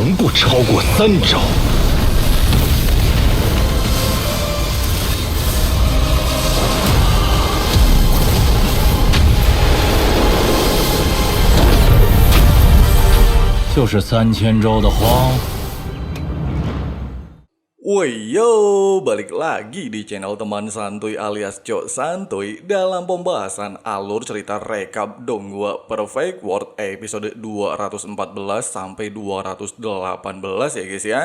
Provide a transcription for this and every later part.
能不超过3招。就是3000招的慌。Woi yo, balik lagi di channel teman santuy alias Cok Santuy dalam pembahasan alur cerita rekap Donghua Perfect World episode 214 sampai 218 ya guys ya.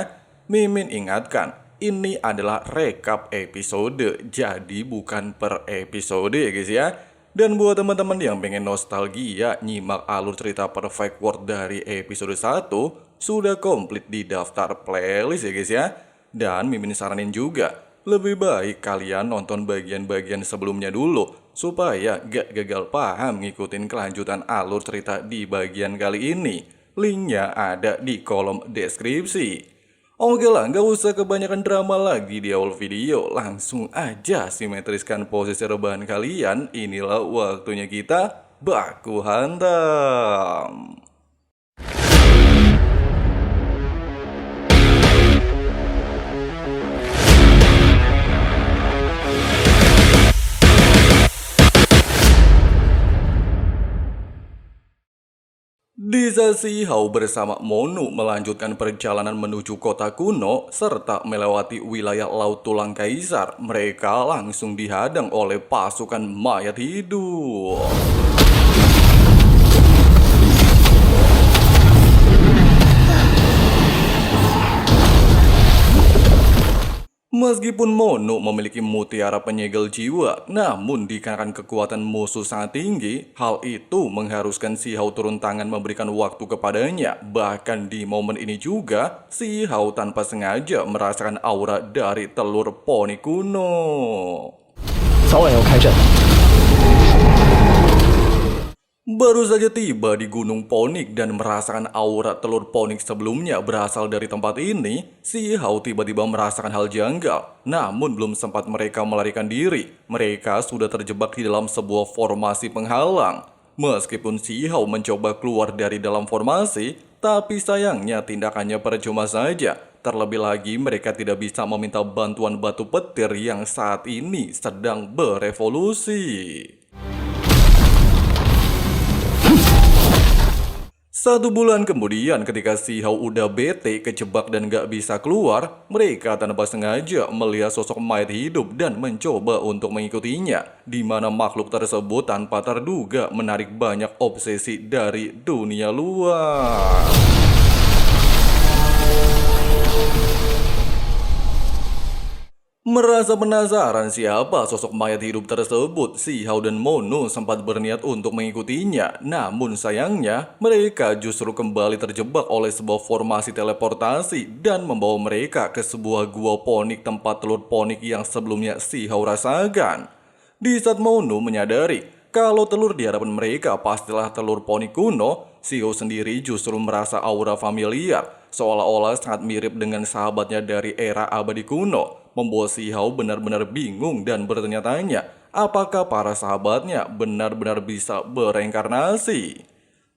Mimin ingatkan, ini adalah rekap episode, jadi bukan per episode ya guys ya. Dan buat teman-teman yang pengen nostalgia nyimak alur cerita Perfect World dari episode 1, sudah komplit di daftar playlist ya guys ya. Dan Mimin saranin juga, lebih baik kalian nonton bagian-bagian sebelumnya dulu, supaya gak gagal paham ngikutin kelanjutan alur cerita di bagian kali ini. Linknya ada di kolom deskripsi. Oke lah, gak usah kebanyakan drama lagi di awal video, langsung aja simetriskan posisi rebahan kalian. Inilah waktunya kita baku hantam. Disa Shihao bersama Monu melanjutkan perjalanan menuju kota kuno serta melewati wilayah Laut Tulang Kaisar. Mereka langsung dihadang oleh pasukan mayat hidup. Meskipun Monu memiliki mutiara penyegel jiwa, namun dikarenakan kekuatan musuh sangat tinggi, hal itu mengharuskan Shihao turun tangan memberikan waktu kepadanya. Bahkan di momen ini juga, Shihao tanpa sengaja merasakan aura dari telur poni kuno. 早晚要开战。 Baru saja tiba di Gunung Ponik dan merasakan aura telur ponik sebelumnya berasal dari tempat ini, Shihao tiba-tiba merasakan hal janggal. Namun belum sempat mereka melarikan diri, mereka sudah terjebak di dalam sebuah formasi penghalang. Meskipun Shihao mencoba keluar dari dalam formasi, tapi sayangnya tindakannya percuma saja. Terlebih lagi mereka tidak bisa meminta bantuan batu petir yang saat ini sedang berevolusi. 1 bulan kemudian ketika Shihao udah bete, kejebak dan gak bisa keluar, mereka tanpa sengaja melihat sosok mayat hidup dan mencoba untuk mengikutinya, di mana makhluk tersebut tanpa terduga menarik banyak obsesi dari dunia luar. Merasa penasaran siapa sosok mayat hidup tersebut, Shihao dan Monu sempat berniat untuk mengikutinya. Namun sayangnya, mereka justru kembali terjebak oleh sebuah formasi teleportasi dan membawa mereka ke sebuah gua ponik tempat telur ponik yang sebelumnya Shihao rasakan. Di saat Monu menyadari kalau telur di hadapan mereka pastilah telur ponik kuno, Shihao sendiri justru merasa aura familiar, seolah-olah sangat mirip dengan sahabatnya dari era abadi kuno. Membuat Shihao benar-benar bingung dan bertanya-tanya apakah para sahabatnya benar-benar bisa bereinkarnasi.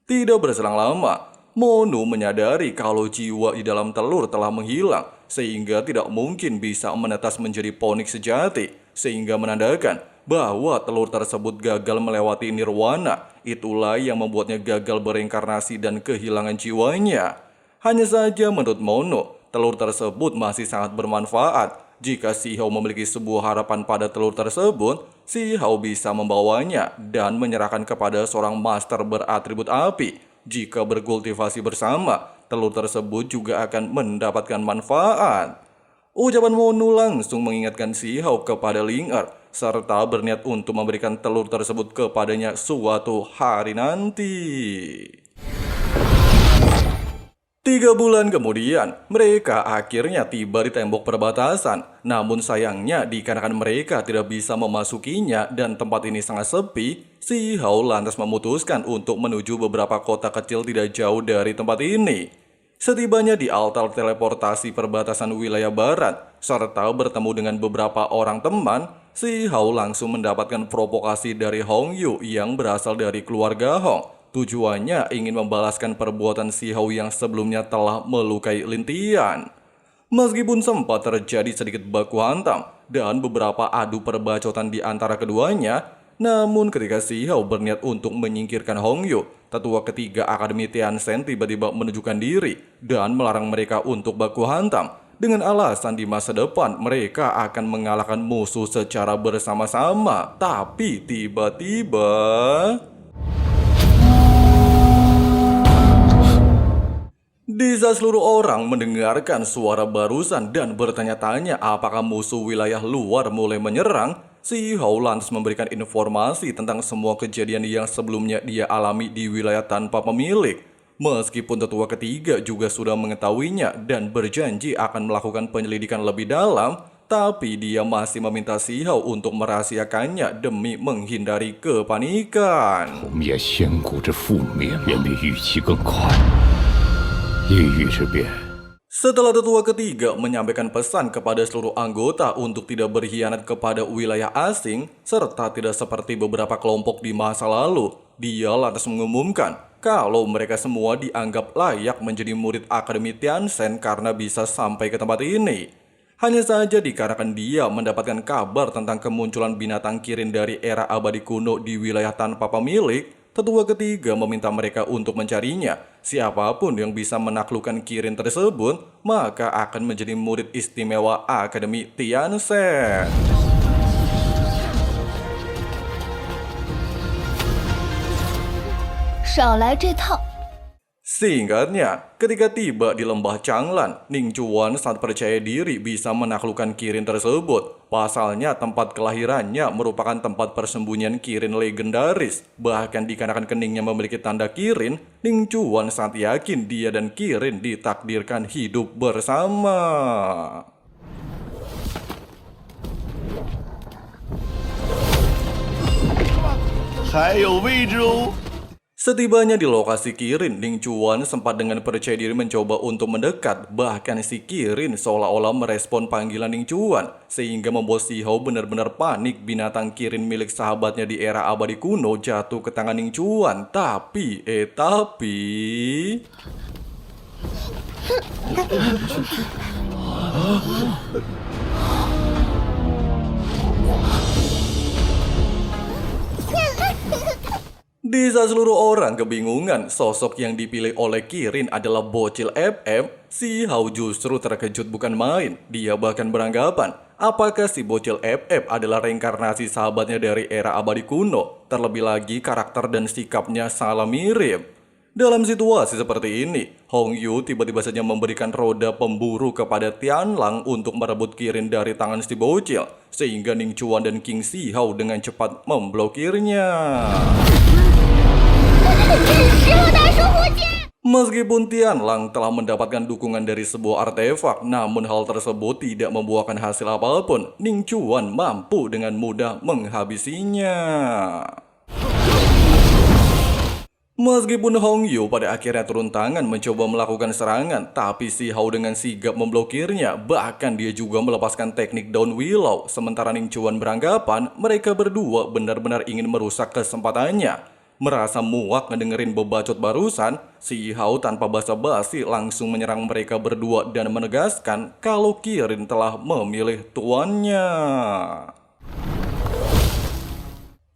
Tidak berselang lama, Monu menyadari kalau jiwa di dalam telur telah menghilang sehingga tidak mungkin bisa menetas menjadi ponik sejati, sehingga menandakan bahwa telur tersebut gagal melewati nirwana. Itulah yang membuatnya gagal bereinkarnasi dan kehilangan jiwanya. Hanya saja menurut Monu, telur tersebut masih sangat bermanfaat. Jika Shihao memiliki sebuah harapan pada telur tersebut, Shihao bisa membawanya dan menyerahkan kepada seorang master beratribut api. Jika berkultivasi bersama, telur tersebut juga akan mendapatkan manfaat. Ucapan Monu langsung mengingatkan Shihao kepada Ling Er, serta berniat untuk memberikan telur tersebut kepadanya suatu hari nanti. 3 bulan kemudian, mereka akhirnya tiba di tembok perbatasan. Namun sayangnya dikarenakan mereka tidak bisa memasukinya dan tempat ini sangat sepi, Shihao lantas memutuskan untuk menuju beberapa kota kecil tidak jauh dari tempat ini. Setibanya di altar teleportasi perbatasan wilayah barat, serta bertemu dengan beberapa orang teman, Shihao langsung mendapatkan provokasi dari Hong Yu yang berasal dari keluarga Hong. Tujuannya ingin membalaskan perbuatan Si Hao yang sebelumnya telah melukai Lin Tian. Meskipun sempat terjadi sedikit baku hantam dan beberapa adu perbacotan di antara keduanya, namun ketika Si Hao berniat untuk menyingkirkan Hong Yu, tetua ketiga Akademi Tianzhen tiba-tiba menunjukkan diri dan melarang mereka untuk baku hantam dengan alasan di masa depan mereka akan mengalahkan musuh secara bersama-sama. Tapi tiba-tiba di saat seluruh orang mendengarkan suara barusan dan bertanya-tanya apakah musuh wilayah luar mulai menyerang, Si Hao lantas memberikan informasi tentang semua kejadian yang sebelumnya dia alami di wilayah tanpa pemilik. Meskipun tetua ketiga juga sudah mengetahuinya dan berjanji akan melakukan penyelidikan lebih dalam, tapi dia masih meminta Si Hao untuk merahasiakannya demi menghindari kepanikan. 灭仙骨之覆灭远比预期更快，异域之变。 Setelah tetua ketiga menyampaikan pesan kepada seluruh anggota untuk tidak berkhianat kepada wilayah asing, serta tidak seperti beberapa kelompok di masa lalu, dia lantas mengumumkan kalau mereka semua dianggap layak menjadi murid Akademi Tianzhen karena bisa sampai ke tempat ini. Hanya saja dikarenakan dia mendapatkan kabar tentang kemunculan binatang kirin dari era abadi kuno di wilayah tanpa pemilik, tetua ketiga meminta mereka untuk mencarinya. Siapapun yang bisa menaklukkan kirin tersebut, maka akan menjadi murid istimewa Akademi Tianzhen. Singkatnya, ketika tiba di lembah Changlan, Ning Chuan sangat percaya diri bisa menaklukkan kirin tersebut. Pasalnya tempat kelahirannya merupakan tempat persembunyian kirin legendaris. Bahkan dikarenakan keningnya memiliki tanda kirin, Ning Chuan sangat yakin dia dan kirin ditakdirkan hidup bersama. Setibanya di lokasi kirin, Ning Chuan sempat dengan percaya diri mencoba untuk mendekat. Bahkan si kirin seolah-olah merespon panggilan Ning Chuan, sehingga membuat Si Hao benar-benar panik. Binatang kirin milik sahabatnya di era abadi kuno jatuh ke tangan Ning Chuan. Tapi di saat seluruh orang kebingungan sosok yang dipilih oleh kirin adalah bocil FF, Si Hao justru terkejut bukan main. Dia bahkan beranggapan apakah si bocil FF adalah reinkarnasi sahabatnya dari era abadi kuno. Terlebih lagi karakter dan sikapnya sangat mirip. Dalam situasi seperti ini, Hong Yu tiba-tiba saja memberikan roda pemburu kepada Tianlang untuk merebut kirin dari tangan si bocil, sehingga Ning Chuan dan King Si Hao dengan cepat memblokirnya. Meskipun Tianlang telah mendapatkan dukungan dari sebuah artefak, namun hal tersebut tidak membuahkan hasil apapun. Ning Chuan mampu dengan mudah menghabisinya. Meskipun Hong Yu pada akhirnya turun tangan mencoba melakukan serangan, tapi Si Hao dengan sigap memblokirnya. Bahkan dia juga melepaskan teknik daun willow. Sementara Ning Chuan beranggapan mereka berdua benar-benar ingin merusak kesempatannya. Merasa muak ngedengerin bebacot barusan, Si Hao tanpa basa-basi langsung menyerang mereka berdua dan menegaskan kalau kirin telah memilih tuannya.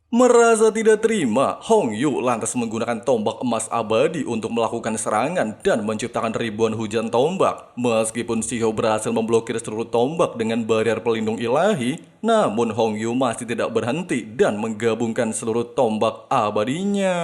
Merasa tidak terima, Hong Yu lantas menggunakan tombak emas abadi untuk melakukan serangan dan menciptakan ribuan hujan tombak. Meskipun Si Hao berhasil memblokir seluruh tombak dengan barrier pelindung ilahi, namun Hong Yu masih tidak berhenti dan menggabungkan seluruh tombak abadinya.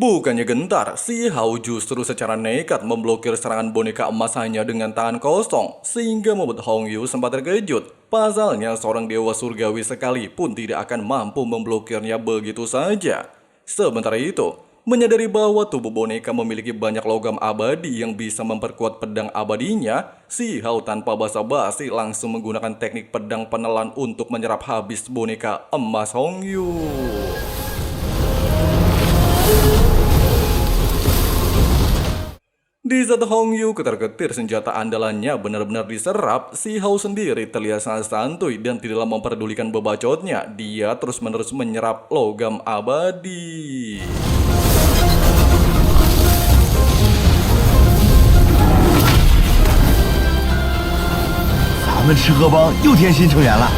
Bukannya gentar, Si Hao justru secara nekat memblokir serangan boneka emas hanya dengan tangan kosong, sehingga membuat Hong Yu sempat terkejut. Pasalnya seorang dewa surgawi sekalipun tidak akan mampu memblokirnya begitu saja. Sementara itu, menyadari bahwa tubuh boneka memiliki banyak logam abadi yang bisa memperkuat pedang abadinya, Si Hao tanpa basa-basi langsung menggunakan teknik pedang penelan untuk menyerap habis boneka emas Hong Yu. Di saat Hong Yu ketar-ketir senjata andalannya benar-benar diserap, si Hao sendiri terlihat sangat santuy dan tidaklah memperdulikan bebacotnya. Dia terus-menerus menyerap logam abadi. 咱们赤鹤帮又添新成员了。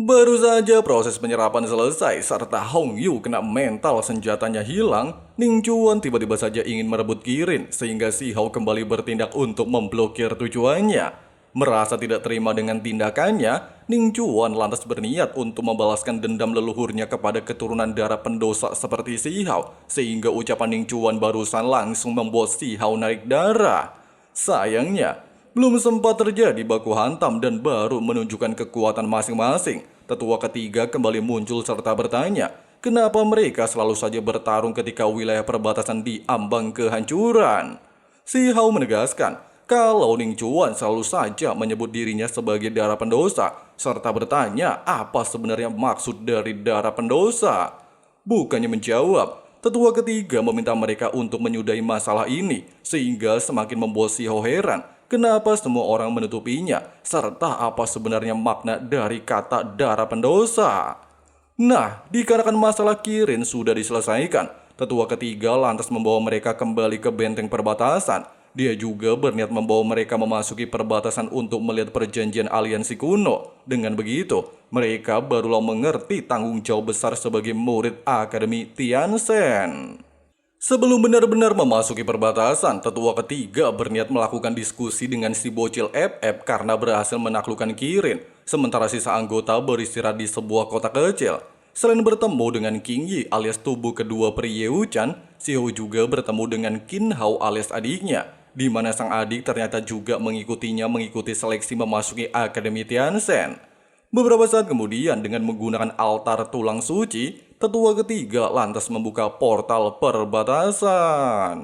Baru saja proses penyerapan selesai serta Hong Yu kena mental senjatanya hilang, Ning Chuan tiba-tiba saja ingin merebut Kirin sehingga si Hao kembali bertindak untuk memblokir tujuannya. Merasa tidak terima dengan tindakannya, Ning Chuan lantas berniat untuk membalaskan dendam leluhurnya kepada keturunan darah pendosa seperti si Hao, sehingga ucapan Ning Chuan barusan langsung membuat si Hao naik darah. Sayangnya, belum sempat terjadi baku hantam dan baru menunjukkan kekuatan masing-masing. Tetua ketiga kembali muncul serta bertanya, kenapa mereka selalu saja bertarung ketika wilayah perbatasan diambang kehancuran? Si Hao menegaskan, kalau Ning Chuan selalu saja menyebut dirinya sebagai darah pendosa, serta bertanya apa sebenarnya maksud dari darah pendosa. Bukannya menjawab, tetua ketiga meminta mereka untuk menyudahi masalah ini, sehingga semakin membuat si Hao heran. Kenapa semua orang menutupinya, serta apa sebenarnya makna dari kata darah pendosa? Nah, dikarenakan masalah Kirin sudah diselesaikan, tetua ketiga lantas membawa mereka kembali ke benteng perbatasan. Dia juga berniat membawa mereka memasuki perbatasan untuk melihat perjanjian aliansi kuno. Dengan begitu, mereka barulah mengerti tanggung jawab besar sebagai murid Akademi Tianzhen. Sebelum benar-benar memasuki perbatasan, tetua ketiga berniat melakukan diskusi dengan si bocil FF karena berhasil menaklukkan Kirin. Sementara sisa anggota beristirahat di sebuah kota kecil. Selain bertemu dengan King Yi alias tubuh kedua peri Yeu-chan, si Hao juga bertemu dengan Qin Hao alias adiknya, di mana sang adik ternyata juga mengikutinya mengikuti seleksi memasuki Akademi Tianzhen. Beberapa saat kemudian dengan menggunakan altar tulang suci, tetua ketiga lantas membuka portal perbatasan.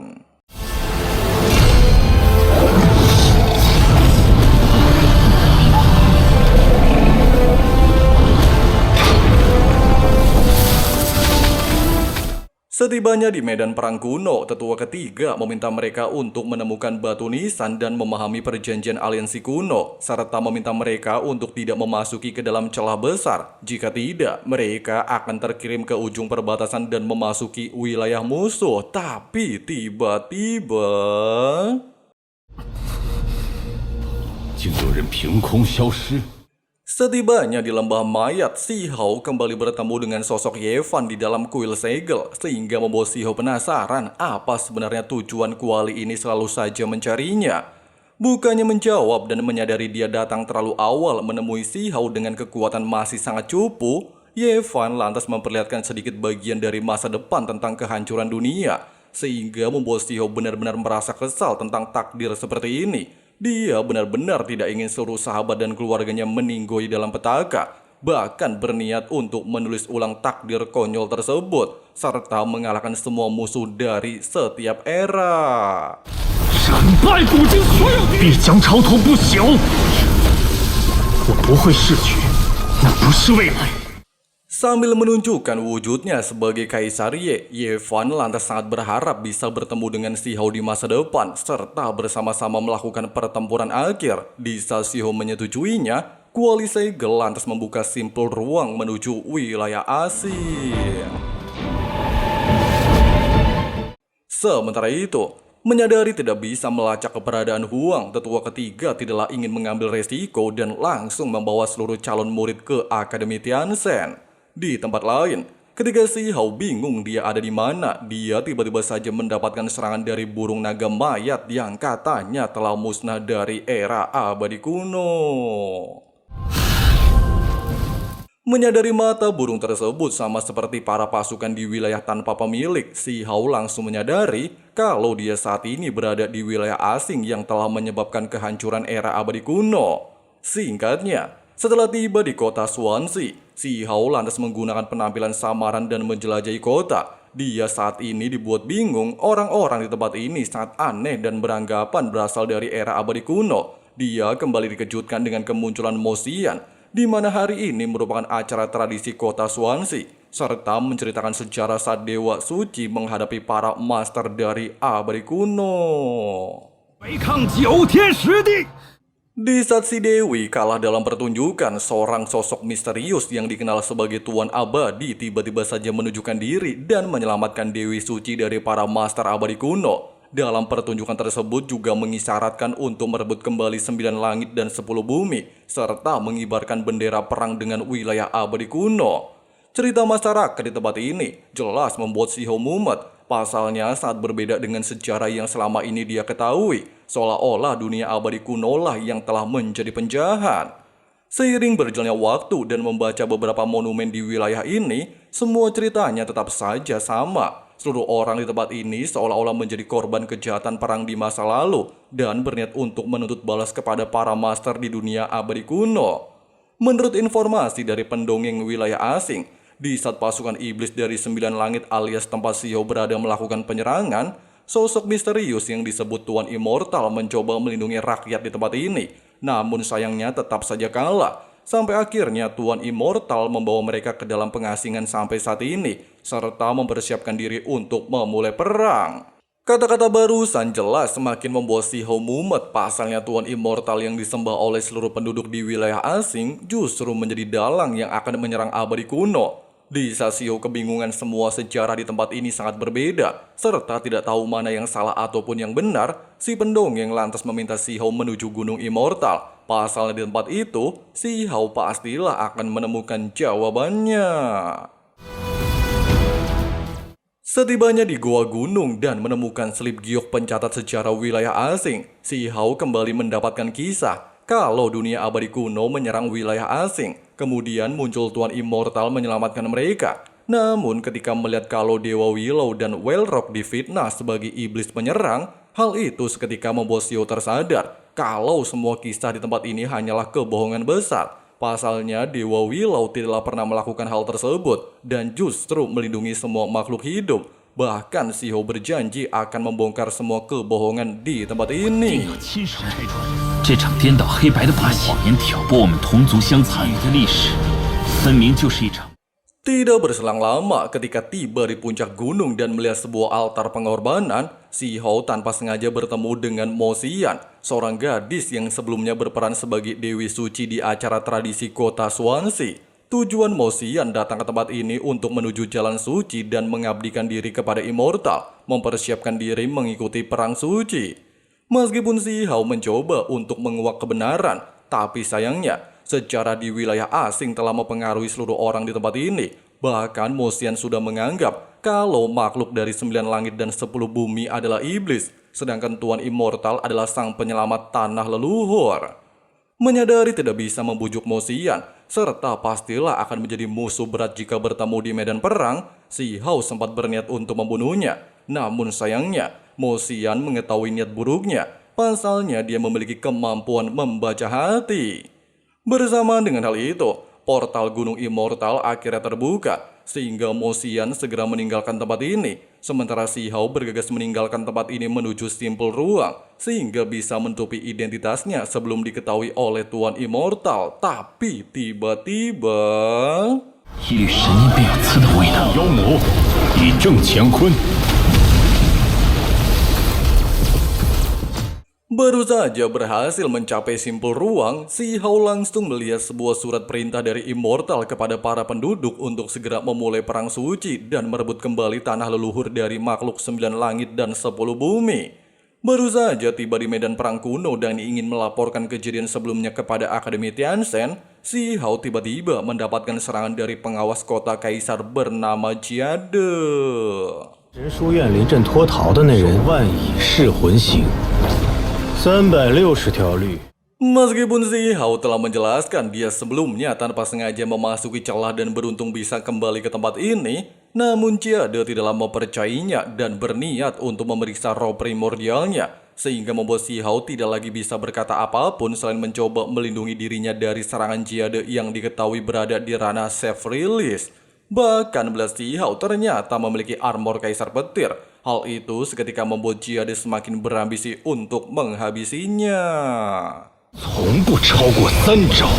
Setibanya di medan perang kuno, tetua ketiga meminta mereka untuk menemukan batu nisan dan memahami perjanjian aliansi kuno, serta meminta mereka untuk tidak memasuki ke dalam celah besar. Jika tidak, mereka akan terkirim ke ujung perbatasan dan memasuki wilayah musuh. Tapi tiba-tiba... 竟有人凭空消失。 Setibanya di lembah mayat, si Hao kembali bertemu dengan sosok Yevan di dalam kuil segel, sehingga membuat si Hao penasaran apa sebenarnya tujuan kuali ini selalu saja mencarinya. Bukannya menjawab dan menyadari dia datang terlalu awal menemui si Hao dengan kekuatan masih sangat cupu, Yevan lantas memperlihatkan sedikit bagian dari masa depan tentang kehancuran dunia, sehingga membuat si Hao benar-benar merasa kesal tentang takdir seperti ini. Dia benar-benar tidak ingin seluruh sahabat dan keluarganya meninggoy dalam petaka, bahkan berniat untuk menulis ulang takdir konyol tersebut, serta mengalahkan semua musuh dari setiap era. 斩败古今所有敌，必将潮头不朽。我不会逝去，那不是未来。 Sambil menunjukkan wujudnya sebagai Kaisar Ye, Yevan lantas sangat berharap bisa bertemu dengan si Hao di masa depan, serta bersama-sama melakukan pertempuran akhir. Di saat si Hao menyetujuinya, kuali segel lantas membuka simpul ruang menuju wilayah Asia. Sementara itu, menyadari tidak bisa melacak keberadaan Huang, tetua ketiga tidaklah ingin mengambil resiko dan langsung membawa seluruh calon murid ke Akademi Tianzhen. Di tempat lain, ketika si Hao bingung dia ada di mana, dia tiba-tiba saja mendapatkan serangan dari burung naga mayat yang katanya telah musnah dari era abadi kuno. Menyadari mata burung tersebut sama seperti para pasukan di wilayah tanpa pemilik, si Hao langsung menyadari kalau dia saat ini berada di wilayah asing yang telah menyebabkan kehancuran era abadi kuno. Singkatnya, setelah tiba di kota Swansea, si Hao lantas menggunakan penampilan samaran dan menjelajahi kota. Dia saat ini dibuat bingung, orang-orang di tempat ini sangat aneh dan beranggapan berasal dari era abadi kuno. Dia kembali dikejutkan dengan kemunculan Mosian, di mana hari ini merupakan acara tradisi kota Swansea. serta menceritakan sejarah saat Dewa Suci menghadapi para master dari abadi kuno. 违抗九天十地。 Di saat si Dewi kalah dalam pertunjukan, seorang sosok misterius yang dikenal sebagai Tuan Abadi tiba-tiba saja menunjukkan diri dan menyelamatkan Dewi Suci dari para master abadi kuno. Dalam pertunjukan tersebut juga mengisyaratkan untuk merebut kembali 9 langit dan 10 bumi, serta mengibarkan bendera perang dengan wilayah abadi kuno. Cerita masyarakat di tempat ini jelas membuat Shihou mumet. Pasalnya saat berbeda dengan sejarah yang selama ini dia ketahui, seolah-olah dunia abadi kuno lah yang telah menjadi penjahat. Seiring berjalannya waktu dan membaca beberapa monumen di wilayah ini, semua ceritanya tetap saja sama. Seluruh orang di tempat ini seolah-olah menjadi korban kejahatan perang di masa lalu dan berniat untuk menuntut balas kepada para master di dunia abadi kuno. Menurut informasi dari pendongeng wilayah asing, di saat pasukan iblis dari 9 langit alias tempat Shihou berada melakukan penyerangan, sosok misterius yang disebut Tuan Immortal mencoba melindungi rakyat di tempat ini. Namun sayangnya tetap saja kalah. Sampai akhirnya Tuan Immortal membawa mereka ke dalam pengasingan sampai saat ini, serta mempersiapkan diri untuk memulai perang. Kata-kata barusan jelas semakin membuat Shihou mumet. Pasalnya Tuan Immortal yang disembah oleh seluruh penduduk di wilayah asing justru menjadi dalang yang akan menyerang abadi kuno. Di saat Shihou kebingungan, semua sejarah di tempat ini sangat berbeda, serta tidak tahu mana yang salah ataupun yang benar, si pendongeng lantas meminta Shihou menuju Gunung Immortal. Pasalnya di tempat itu, Shihou pastilah akan menemukan jawabannya. Setibanya di Goa Gunung dan menemukan selip giok pencatat sejarah wilayah asing, Shihou kembali mendapatkan kisah kalau dunia abadi kuno menyerang wilayah asing. Kemudian muncul Tuan Immortal menyelamatkan mereka. Namun ketika melihat kalau Dewa Willow dan Wellrock difitnah sebagai iblis penyerang, hal itu seketika membuat Shihou tersadar kalau semua kisah di tempat ini hanyalah kebohongan besar. Pasalnya Dewa Willow tidaklah pernah melakukan hal tersebut dan justru melindungi semua makhluk hidup. Bahkan Shihou berjanji akan membongkar semua kebohongan di tempat ini. 这场颠倒黑白的把戏，谎言挑拨我们同族相残与的历史，分明就是一场。 Tidak berselang lama ketika tiba di puncak gunung dan melihat sebuah altar pengorbanan, Shihou tanpa sengaja bertemu dengan Mo Xian, seorang gadis yang sebelumnya berperan sebagai Dewi Suci di acara tradisi kota Swansea. Tujuan Mo Xian datang ke tempat ini untuk menuju jalan suci dan mengabdikan diri kepada Immortal, mempersiapkan diri mengikuti perang suci. Meskipun Shihou mencoba untuk menguak kebenaran, tapi sayangnya sejarah di wilayah asing telah mempengaruhi seluruh orang di tempat ini. Bahkan Mo Xian sudah menganggap kalau makhluk dari 9 langit dan 10 bumi adalah iblis, sedangkan Tuan Immortal adalah sang penyelamat tanah leluhur. Menyadari tidak bisa membujuk Mo Xian, serta pastilah akan menjadi musuh berat jika bertemu di medan perang, Shihou sempat berniat untuk membunuhnya. Namun sayangnya, Mo Xian mengetahui niat buruknya, pasalnya dia memiliki kemampuan membaca hati. Bersamaan dengan hal itu, portal Gunung Immortal akhirnya terbuka, sehingga Mo Xian segera meninggalkan tempat ini. Sementara Shihou bergegas meninggalkan tempat ini menuju simpul ruang, sehingga bisa menutupi identitasnya sebelum diketahui oleh Tuan Immortal. Tapi tiba-tiba... 一缕神阴便有刺的味道。妖魔以正乾坤。 Baru saja berhasil mencapai simpul ruang, Shihou langsung melihat sebuah surat perintah dari Immortal kepada para penduduk untuk segera memulai perang suci dan merebut kembali tanah leluhur dari makhluk 9 langit dan 10 bumi. Baru saja tiba di medan perang kuno dan ingin melaporkan kejadian sebelumnya kepada Akademi Tianzhen, Shihou tiba-tiba mendapatkan serangan dari pengawas kota kaisar bernama Jade. 神书院临阵脱逃的那人，万蚁噬魂刑，360条律。 Meskipun Shihou telah menjelaskan dia sebelumnya tanpa sengaja memasuki celah dan beruntung bisa kembali ke tempat ini, namun Jade tidaklah mempercayainya dan berniat untuk memeriksa roh primordialnya, sehingga membuat Shihou tidak lagi bisa berkata apapun selain mencoba melindungi dirinya dari serangan Jade yang diketahui berada di ranah safe release. Bahkan belas Shihou ternyata memiliki armor kaisar petir. Hal itu seketika membuat Jade semakin berambisi untuk menghabisinya. 从不超过3招。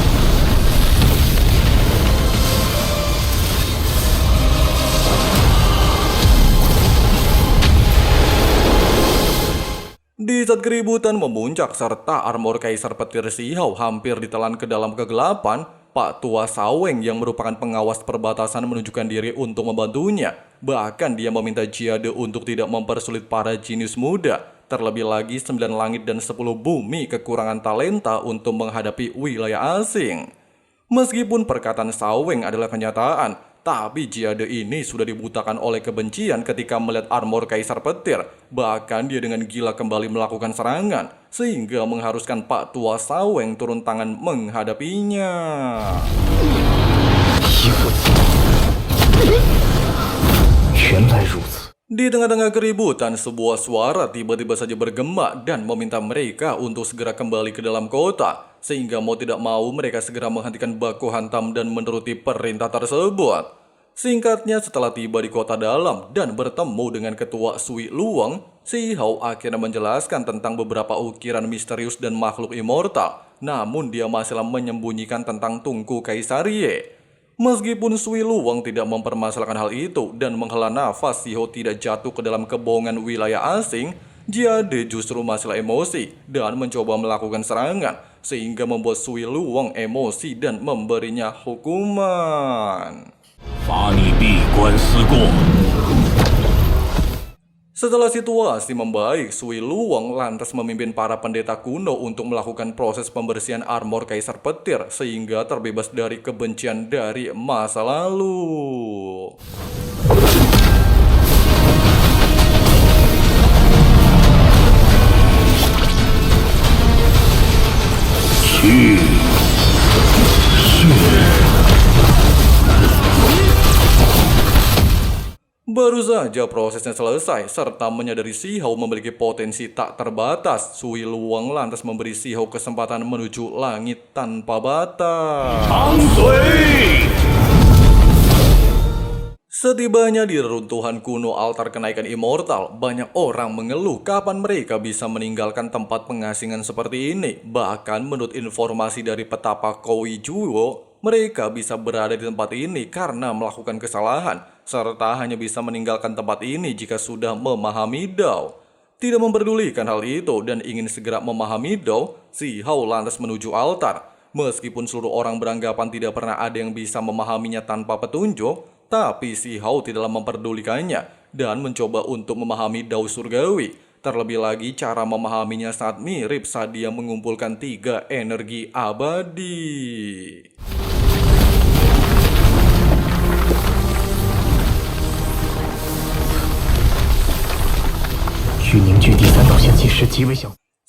Di saat keributan memuncak serta armor Kaisar Petir Si Hao hampir ditelan ke dalam kegelapan, Pak Tua Saweng yang merupakan pengawas perbatasan menunjukkan diri untuk membantunya. Bahkan dia meminta Jade untuk tidak mempersulit para jenius muda. Terlebih lagi 9 langit dan 10 bumi kekurangan talenta untuk menghadapi wilayah asing. Meskipun perkataan Saweng adalah kenyataan, tapi Jade ini sudah dibutakan oleh kebencian ketika melihat armor Kaisar Petir. Bahkan dia dengan gila kembali melakukan serangan, sehingga mengharuskan Pak Tua Saweng turun tangan menghadapinya. Di tengah-tengah keributan, sebuah suara tiba-tiba saja bergema dan meminta mereka untuk segera kembali ke dalam kota. Sehingga mau tidak mau mereka segera menghentikan baku hantam dan menuruti perintah tersebut. Singkatnya, setelah tiba di kota dalam dan bertemu dengan ketua Sui Luang, Si Hao akhirnya menjelaskan tentang beberapa ukiran misterius dan makhluk immortal. Namun dia masih menyembunyikan tentang Tungku Kaisar Ye. Meskipun Sui Luang tidak mempermasalahkan hal itu dan menghela nafas, Si Hao tidak jatuh ke dalam kebohongan wilayah asing. Jade justru masih emosi dan mencoba melakukan serangan, sehingga membuat Sui Luang emosi dan memberinya hukuman. Setelah situasi membaik, Sui Luang lantas memimpin para pendeta kuno untuk melakukan proses pembersihan armor Kaisar Petir sehingga terbebas dari kebencian dari masa lalu. Baru saja prosesnya selesai, serta menyadari Si Hao memiliki potensi tak terbatas, Sui Luang lantas memberi Si Hao kesempatan menuju langit tanpa batas. Setibanya di reruntuhan kuno altar kenaikan immortal, banyak orang mengeluh kapan mereka bisa meninggalkan tempat pengasingan seperti ini. Bahkan menurut informasi dari petapa Koui Juo, mereka bisa berada di tempat ini karena melakukan kesalahan, serta hanya bisa meninggalkan tempat ini jika sudah memahami Dao. Tidak memperdulikan hal itu dan ingin segera memahami Dao, Si Hao lantas menuju altar. Meskipun seluruh orang beranggapan tidak pernah ada yang bisa memahaminya tanpa petunjuk, tapi Si Hao tidaklah memperdulikannya dan mencoba untuk memahami Dao surgawi. Terlebih lagi cara memahaminya sangat mirip saat dia mengumpulkan 3 energi abadi.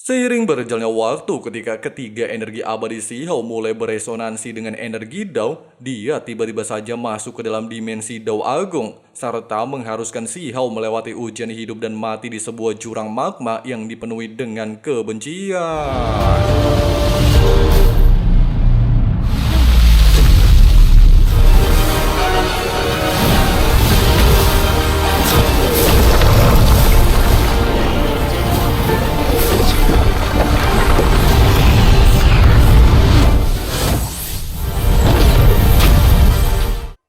Seiring berjalannya waktu, ketika ketiga energi abadi Si Hao mulai beresonansi dengan energi Dao, dia tiba-tiba saja masuk ke dalam dimensi Dao Agung, serta mengharuskan Si Hao melewati ujian hidup dan mati di sebuah jurang magma yang dipenuhi dengan kebencian.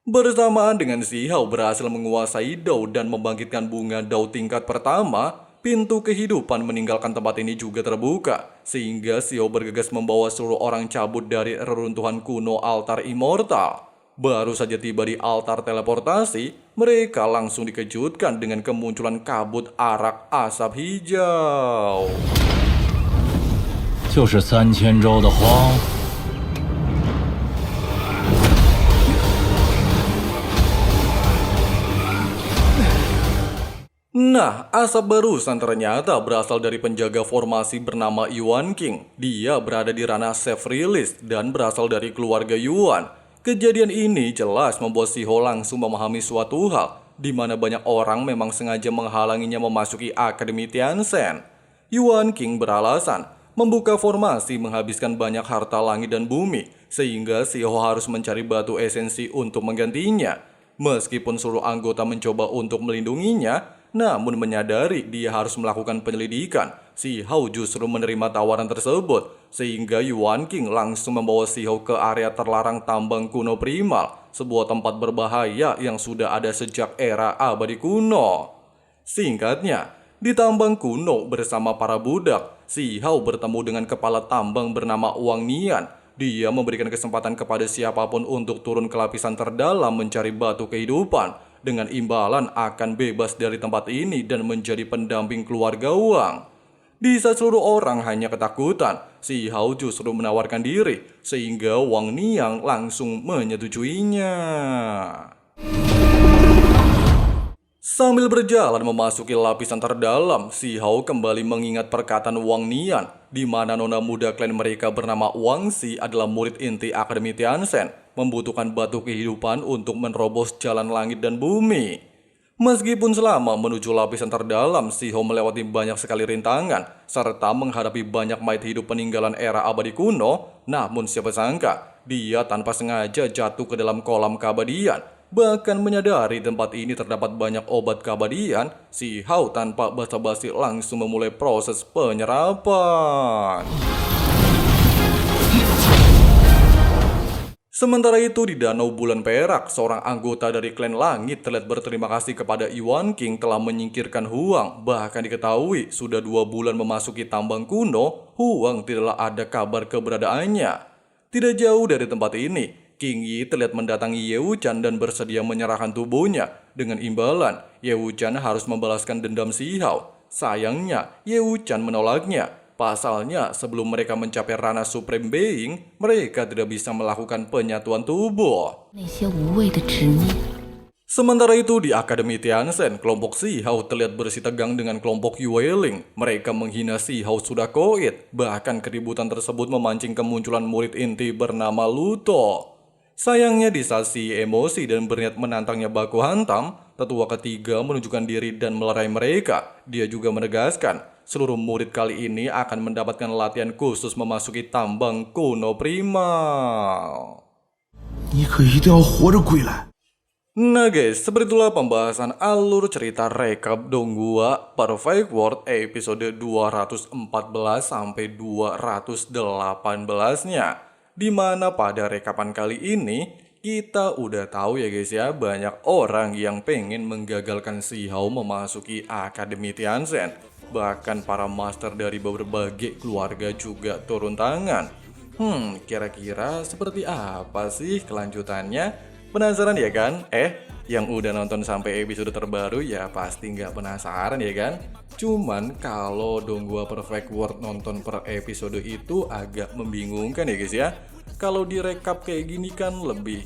Bersamaan dengan Si Hao berhasil menguasai Dao dan membangkitkan bunga Dao tingkat pertama, pintu kehidupan meninggalkan tempat ini juga terbuka, sehingga Si Hao bergegas membawa seluruh orang cabut dari reruntuhan kuno altar immortal. Baru saja tiba di altar teleportasi, mereka langsung dikejutkan dengan kemunculan kabut arak asap hijau. 就是3000周的荒。 Nah, asap barusan ternyata berasal dari penjaga formasi bernama Yuan King. Dia berada di ranah safe release dan berasal dari keluarga Yuan. Kejadian ini jelas membuat Si Hao langsung memahami suatu hal, di mana banyak orang memang sengaja menghalanginya memasuki Akademi Tianzhen. Yuan King beralasan, membuka formasi menghabiskan banyak harta langit dan bumi, sehingga Si Hao harus mencari batu esensi untuk menggantinya. Meskipun seluruh anggota mencoba untuk melindunginya, namun menyadari dia harus melakukan penyelidikan, Si Hao justru menerima tawaran tersebut, sehingga Yuan King langsung membawa Si Hao ke area terlarang tambang kuno primal, sebuah tempat berbahaya yang sudah ada sejak era abadi kuno. Singkatnya, Di tambang kuno bersama para budak, Si Hao bertemu dengan kepala tambang bernama Wang Nian. Dia memberikan kesempatan kepada siapapun untuk turun ke lapisan terdalam mencari batu kehidupan. Dengan imbalan akan bebas dari tempat ini dan menjadi pendamping keluarga Wang. Di saat seluruh orang hanya ketakutan, Si Hao justru menawarkan diri, sehingga Wang Nian langsung menyetujuinya. Sambil berjalan memasuki lapisan terdalam, Si Hao kembali mengingat perkataan Wang Nian, di mana nona muda klan mereka bernama Wang Xi adalah murid inti Akademi Tianzhen, membutuhkan batu kehidupan untuk menerobos jalan langit dan bumi. Meskipun selama menuju lapisan terdalam, Si Hao melewati banyak sekali rintangan, serta menghadapi banyak mayat hidup peninggalan era abadi kuno, namun siapa sangka, dia tanpa sengaja jatuh ke dalam kolam keabadian. Bahkan menyadari tempat ini terdapat banyak obat keabadian, Si Hao tanpa basa-basi langsung memulai proses penyerapan. Sementara itu di Danau Bulan Perak, seorang anggota dari klan Langit terlihat berterima kasih kepada Yuan King telah menyingkirkan Huang. Bahkan diketahui sudah 2 bulan memasuki tambang kuno, Huang tidaklah ada kabar keberadaannya. Tidak jauh dari tempat ini, King Yi terlihat mendatangi Ye Wuchan dan bersedia menyerahkan tubuhnya. Dengan imbalan, Ye Wuchan harus membalaskan dendam Si Hao. Sayangnya, Ye Wuchan menolaknya. Pasalnya, sebelum mereka mencapai ranah Supreme Being, mereka tidak bisa melakukan penyatuan tubuh. Sementara itu di Akademi Tianzhen, kelompok Si Hao terlihat bersih tegang dengan kelompok Yueling. Mereka menghina Si Hao sudah koit. Bahkan keributan tersebut memancing kemunculan murid inti bernama Luto. Sayangnya di saat Si emosi dan berniat menantangnya baku hantam, tetua ketiga menunjukkan diri dan melerai mereka. Dia juga menegaskan, seluruh murid kali ini akan mendapatkan latihan khusus memasuki tambang kuno primal. Nah guys, seperti itulah pembahasan alur cerita rekap Donghua Perfect World episode 214 sampai 218-nya. Dimana pada rekapan kali ini kita udah tahu ya guys ya, banyak orang yang pengen menggagalkan Si Hao memasuki Akademi Tianzhen. Bahkan para master dari berbagai keluarga juga turun tangan. Kira-kira seperti apa sih kelanjutannya? Penasaran ya kan? Yang udah nonton sampai episode terbaru ya pasti nggak penasaran ya kan? Cuman kalau Donghua Perfect World nonton per episode itu agak membingungkan ya guys ya. Kalau direkap kayak gini kan lebih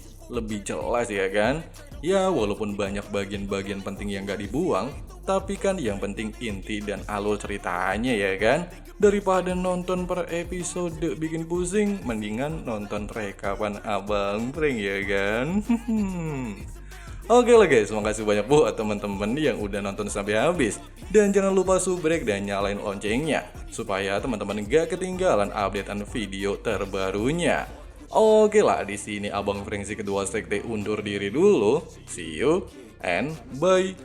jelas ya kan? Ya walaupun banyak bagian-bagian penting yang gak dibuang, tapi kan yang penting inti dan alur ceritanya ya kan? Daripada nonton per episode bikin pusing, mendingan nonton rekapan Abang Frank ya kan? Oke lah guys, makasih banyak buat teman-teman yang udah nonton sampai habis. Dan jangan lupa subrek dan nyalain loncengnya, supaya teman-teman gak ketinggalan updatean video terbarunya. Oke lah, di sini Abang Frengsi kedua sekte undur diri dulu. See you and bye.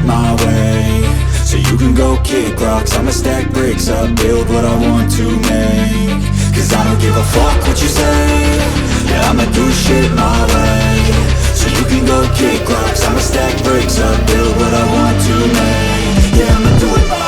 My way, so you can go kick rocks. I'ma stack bricks up, build what I want to make. Cause I don't give a fuck what you say. Yeah, I'ma do shit my way. So so you can go kick rocks. I'ma stack bricks up, build what I want to make. Yeah, I'ma do it my